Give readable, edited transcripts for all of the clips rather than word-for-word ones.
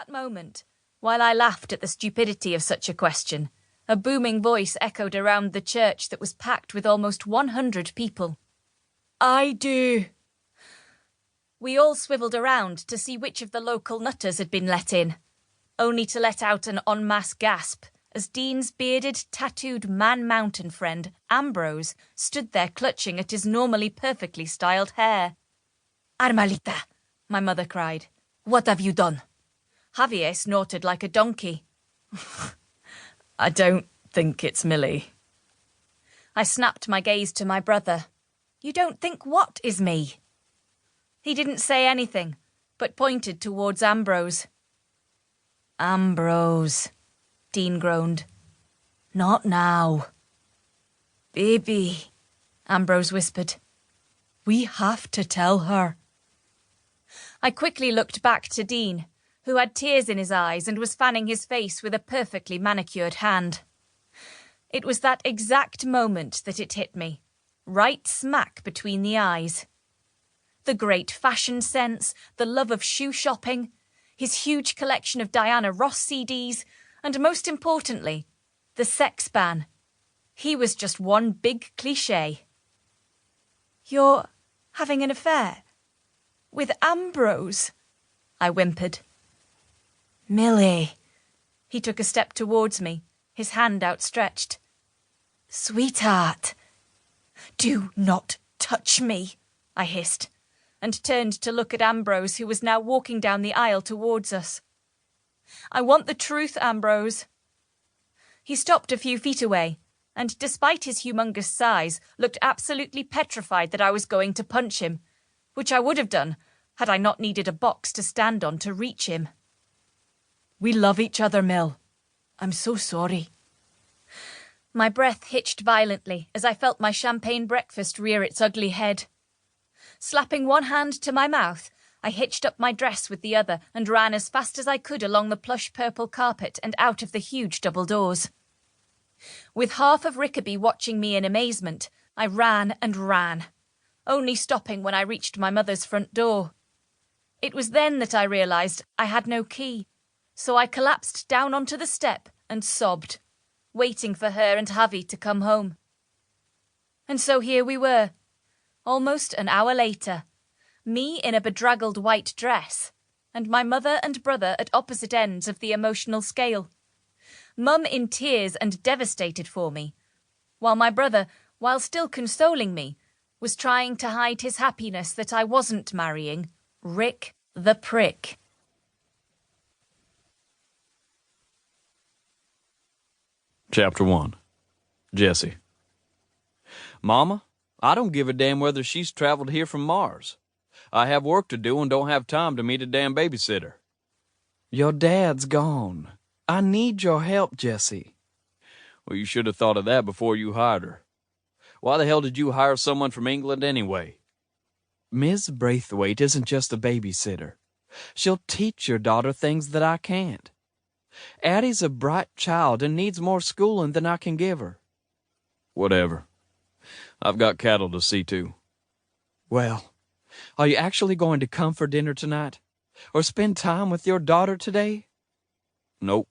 that moment, while I laughed at the stupidity of such a question, a booming voice echoed around the church that was packed with almost 100 people. "I do." We all swivelled around to see which of the local nutters had been let in, only to let out an en masse gasp as Dean's bearded, tattooed man-mountain friend, Ambrose, stood there clutching at his normally perfectly styled hair. "Armalita," my mother cried. "What have you done?" Javier snorted like a donkey. "I don't think it's Millie." I snapped my gaze to my brother. "You don't think what is me?" He didn't say anything, but pointed towards Ambrose. "Ambrose," Dean groaned. "Not now." "Baby," Ambrose whispered. "We have to tell her." I quickly looked back to Dean, who had tears in his eyes and was fanning his face with a perfectly manicured hand. It was that exact moment that it hit me, right smack between the eyes. The great fashion sense, the love of shoe shopping, his huge collection of Diana Ross CDs, and most importantly, the sex ban. He was just one big cliché. "You're having an affair? With Ambrose?" I whimpered. "Millie." He took a step towards me, his hand outstretched. "Sweetheart." "Do not touch me," I hissed, and turned to look at Ambrose, who was now walking down the aisle towards us. "I want the truth, Ambrose." He stopped a few feet away, and despite his humongous size, looked absolutely petrified that I was going to punch him, which I would have done had I not needed a box to stand on to reach him. "We love each other, Mill. I'm so sorry." My breath hitched violently as I felt my champagne breakfast rear its ugly head. Slapping one hand to my mouth, I hitched up my dress with the other and ran as fast as I could along the plush purple carpet and out of the huge double doors. With half of Rickaby watching me in amazement, I ran and ran, only stopping when I reached my mother's front door. It was then that I realised I had no key, so I collapsed down onto the step and sobbed, waiting for her and Javi to come home. And so here we were, almost an hour later, me in a bedraggled white dress, and my mother and brother at opposite ends of the emotional scale. Mum in tears and devastated for me, while my brother, while still consoling me, was trying to hide his happiness that I wasn't marrying Rick the Prick. Chapter 1. Jesse. Mama, I don't give a damn whether she's traveled here from Mars. I have work to do and don't have time to meet a damn babysitter. Your dad's gone. I need your help, Jesse. Well, you should have thought of that before you hired her. Why the hell did you hire someone from England anyway? Miss Braithwaite isn't just a babysitter. She'll teach your daughter things that I can't. Addie's a bright child and needs more schooling than I can give her. Whatever. I've got cattle to see to. Well, are you actually going to come for dinner tonight? Or spend time with your daughter today? Nope.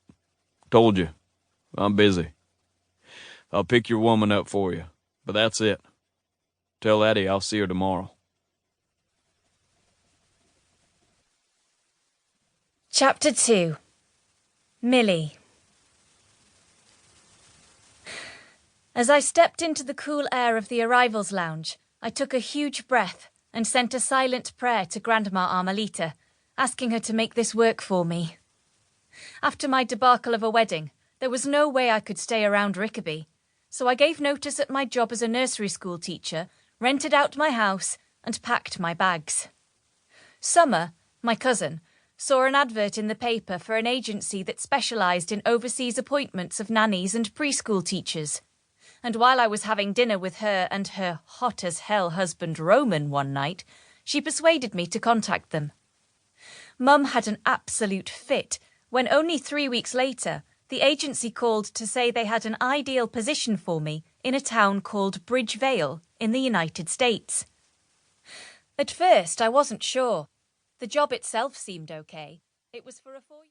Told you. I'm busy. I'll pick your woman up for you, but that's it. Tell Addie I'll see her tomorrow. Chapter 2. Millie. As I stepped into the cool air of the arrivals lounge, I took a huge breath and sent a silent prayer to Grandma Armalita, asking her to make this work for me. After my debacle of a wedding, there was no way I could stay around Rickaby, so I gave notice at my job as a nursery school teacher, rented out my house, and packed my bags. Summer, my cousin, saw an advert in the paper for an agency that specialised in overseas appointments of nannies and preschool teachers, and while I was having dinner with her and her hot-as-hell husband Roman one night, she persuaded me to contact them. Mum had an absolute fit when only 3 weeks later the agency called to say they had an ideal position for me in a town called Bridgevale in the United States. At first I wasn't sure. The job itself seemed okay. It was for a 4-year...